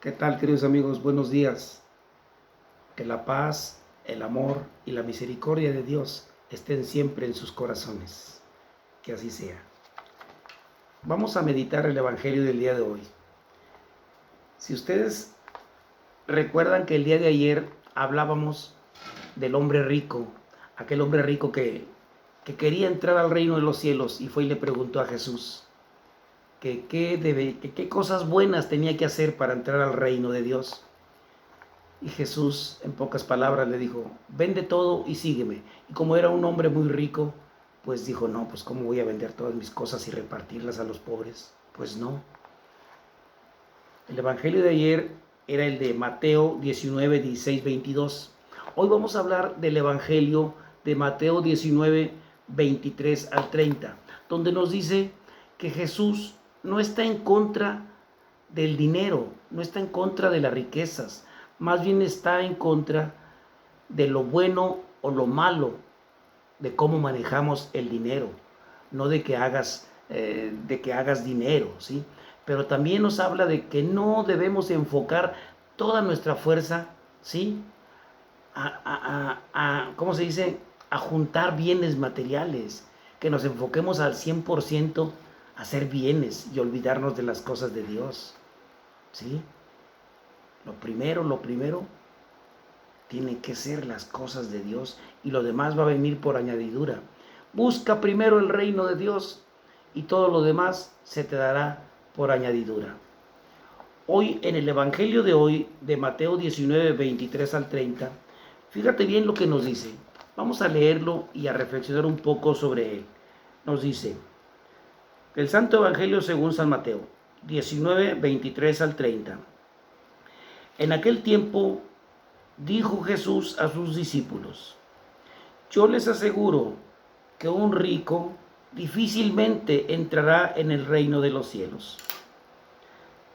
¿Qué tal, queridos amigos? Buenos días. Que la paz, el amor y la misericordia de Dios estén siempre en sus corazones. Que así sea. Vamos a meditar el Evangelio del día de hoy. Si ustedes recuerdan que el día de ayer hablábamos del hombre rico, aquel hombre rico que quería entrar al reino de los cielos y fue y le preguntó a Jesús que qué cosas buenas tenía que hacer para entrar al reino de Dios. Y Jesús, en pocas palabras, le dijo, vende todo y sígueme. Y como era un hombre muy rico, pues dijo, no, pues ¿cómo voy a vender todas mis cosas y repartirlas a los pobres? Pues no. El Evangelio de ayer era el de Mateo 19, 16, 22. Hoy vamos a hablar del Evangelio de Mateo 19, 23 al 30, donde nos dice que Jesús no está en contra del dinero, no está en contra de las riquezas, más bien está en contra de lo bueno o lo malo, de cómo manejamos el dinero, no de que hagas dinero, ¿sí? Pero también nos habla de que no debemos enfocar toda nuestra fuerza, ¿sí? ¿Cómo se dice? A juntar bienes materiales, que nos enfoquemos al 100% a hacer bienes y olvidarnos de las cosas de Dios, ¿sí? Lo primero, tienen que ser las cosas de Dios y lo demás va a venir por añadidura. Busca primero el reino de Dios y todo lo demás se te dará por añadidura. Hoy, en el Evangelio de hoy, de Mateo 19, 23 al 30, fíjate bien lo que nos dice. Vamos a leerlo y a reflexionar un poco sobre él. Nos dice, el Santo Evangelio según San Mateo, 19, 23 al 30. En aquel tiempo dijo Jesús a sus discípulos, yo les aseguro que un rico difícilmente entrará en el reino de los cielos.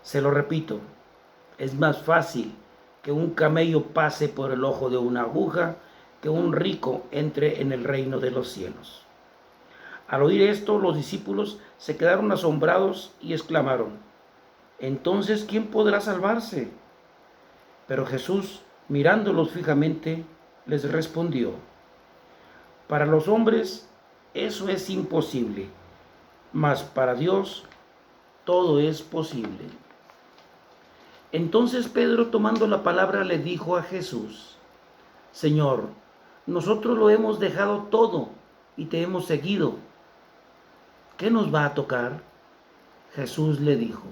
Se lo repito, es más fácil que un camello pase por el ojo de una aguja que un rico entre en el reino de los cielos. Al oír esto, los discípulos se quedaron asombrados y exclamaron, entonces, ¿quién podrá salvarse? Pero Jesús, mirándolos fijamente, les respondió, para los hombres eso es imposible, mas para Dios todo es posible. Entonces Pedro, tomando la palabra, le dijo a Jesús, Señor, nosotros lo hemos dejado todo y te hemos seguido. ¿Qué nos va a tocar? Jesús le dijo,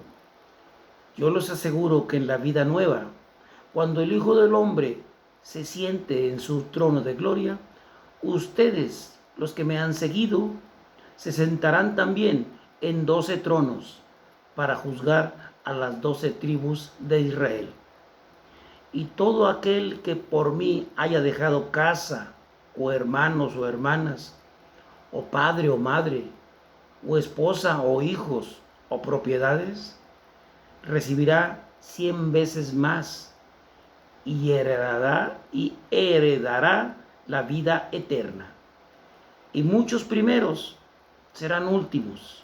yo les aseguro que en la vida nueva, cuando el Hijo del Hombre se siente en su trono de gloria, ustedes, los que me han seguido, se sentarán también en 12 tronos para juzgar a las 12 tribus de Israel. Y todo aquel que por mí haya dejado casa, o hermanos o hermanas, o padre o madre, o esposa o hijos, o propiedades, recibirá 100 veces más y heredará la vida eterna. Y muchos primeros serán últimos,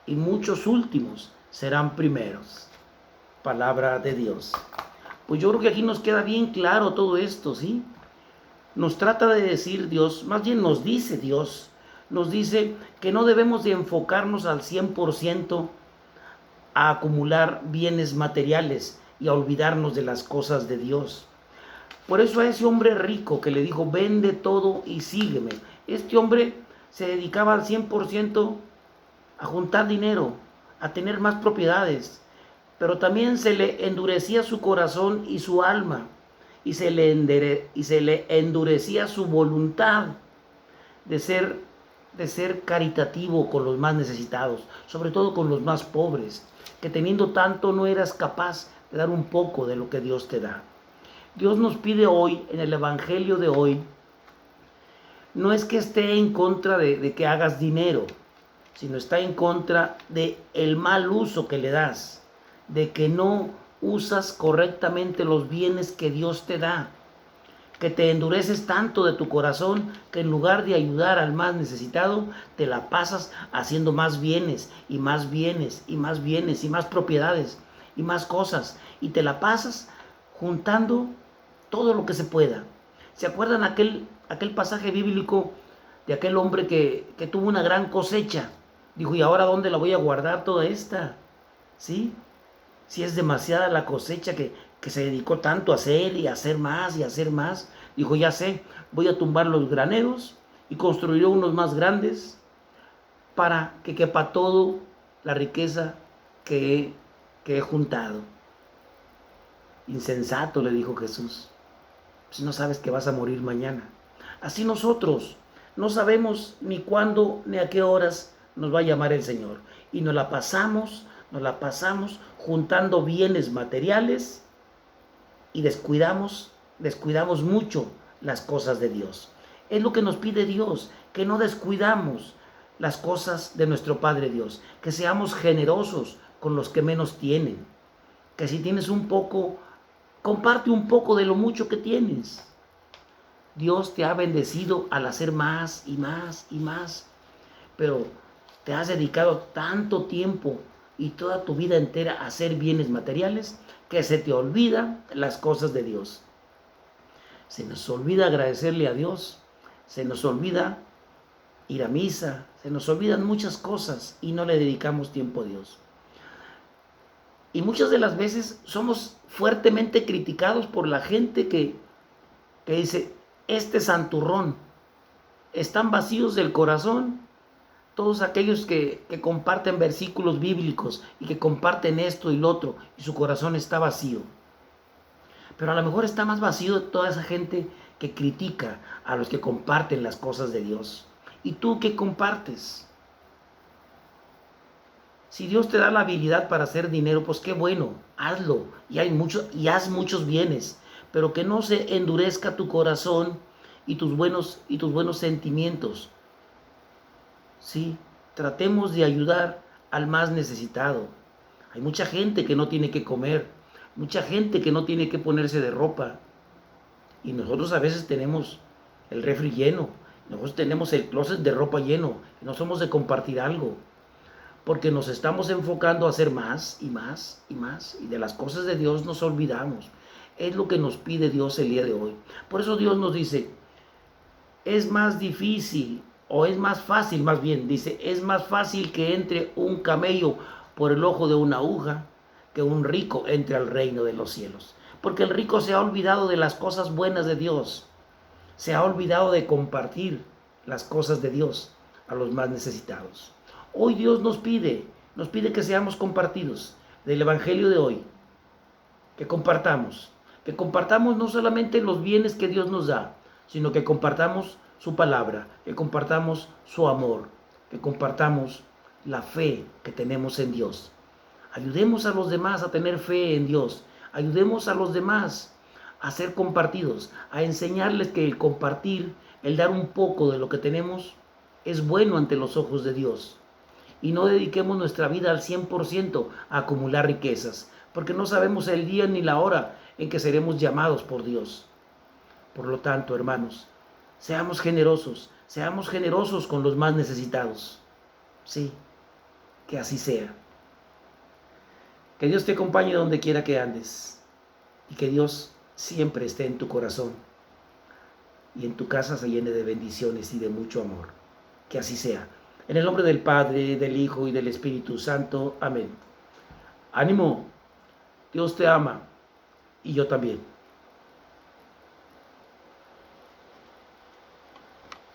y muchos últimos serán primeros. Palabra de Dios. Pues yo creo que aquí nos queda bien claro todo esto, ¿sí? Nos trata de decir Dios, más bien nos dice Dios, nos dice que no debemos de enfocarnos al 100% a acumular bienes materiales y a olvidarnos de las cosas de Dios. Por eso a ese hombre rico que le dijo, vende todo y sígueme. Este hombre se dedicaba al 100% a juntar dinero, a tener más propiedades, pero también se le endurecía su corazón y su alma, y se le endurecía su voluntad de ser caritativo con los más necesitados, sobre todo con los más pobres, que teniendo tanto no eras capaz de dar un poco de lo que Dios te da. Dios nos pide hoy, en el Evangelio de hoy, no es que esté en contra de que hagas dinero, sino está en contra de el mal uso que le das, de que no usas correctamente los bienes que Dios te da, que te endureces tanto de tu corazón que en lugar de ayudar al más necesitado, te la pasas haciendo más bienes y más bienes y más bienes y más propiedades. y más cosas. Y te la pasas juntando todo lo que se pueda. ¿Se acuerdan aquel pasaje bíblico de aquel hombre que tuvo una gran cosecha? Dijo, ¿y ahora dónde la voy a guardar toda esta? ¿Sí? Si es demasiada la cosecha que se dedicó tanto a hacer y a hacer más y a hacer más. Dijo, ya sé, voy a tumbar los graneros y construiré unos más grandes para que quepa todo la riqueza que he juntado. Insensato, le dijo Jesús, si no sabes que vas a morir mañana. Así nosotros no sabemos ni cuándo ni a qué horas nos va a llamar el Señor. Y nos la pasamos juntando bienes materiales y descuidamos mucho las cosas de Dios. Es lo que nos pide Dios, que no descuidamos las cosas de nuestro Padre Dios, que seamos generosos con los que menos tienen, que si tienes un poco, comparte un poco de lo mucho que tienes. Dios te ha bendecido al hacer más y más y más, pero te has dedicado tanto tiempo y toda tu vida entera a hacer bienes materiales que se te olvida las cosas de Dios. Se nos olvida agradecerle a Dios, se nos olvida ir a misa, se nos olvidan muchas cosas y no le dedicamos tiempo a Dios. Y muchas de las veces somos fuertemente criticados por la gente que dice, este santurrón, están vacíos del corazón. Todos aquellos que comparten versículos bíblicos y que comparten esto y lo otro, y su corazón está vacío. Pero a lo mejor está más vacío toda esa gente que critica a los que comparten las cosas de Dios. ¿Y tú qué compartes? Si Dios te da la habilidad para hacer dinero, pues qué bueno, hazlo y haz muchos bienes, pero que no se endurezca tu corazón y tus buenos sentimientos. Sí, tratemos de ayudar al más necesitado. Hay mucha gente que no tiene que comer, mucha gente que no tiene que ponerse de ropa. Y nosotros a veces tenemos el refri lleno, nosotros tenemos el closet de ropa lleno, y no somos de compartir algo, porque nos estamos enfocando a hacer más y más y más, y de las cosas de Dios nos olvidamos. Es lo que nos pide Dios el día de hoy. Por eso Dios nos dice, es más difícil, o es más fácil, más bien, dice, es más fácil que entre un camello por el ojo de una aguja que un rico entre al reino de los cielos. Porque el rico se ha olvidado de las cosas buenas de Dios, se ha olvidado de compartir las cosas de Dios a los más necesitados. Hoy Dios nos pide que seamos compartidos del Evangelio de hoy, que compartamos no solamente los bienes que Dios nos da, sino que compartamos su palabra, que compartamos su amor, que compartamos la fe que tenemos en Dios. Ayudemos a los demás a tener fe en Dios. Ayudemos a los demás a ser compartidos, a enseñarles que el compartir, el dar un poco de lo que tenemos, es bueno ante los ojos de Dios. Y no dediquemos nuestra vida al 100% a acumular riquezas, porque no sabemos el día ni la hora en que seremos llamados por Dios. Por lo tanto, hermanos, seamos generosos con los más necesitados. Sí, que así sea. Que Dios te acompañe donde quiera que andes y que Dios siempre esté en tu corazón y en tu casa se llene de bendiciones y de mucho amor. Que así sea. En el nombre del Padre, del Hijo y del Espíritu Santo. Amén. Ánimo, Dios te ama y yo también.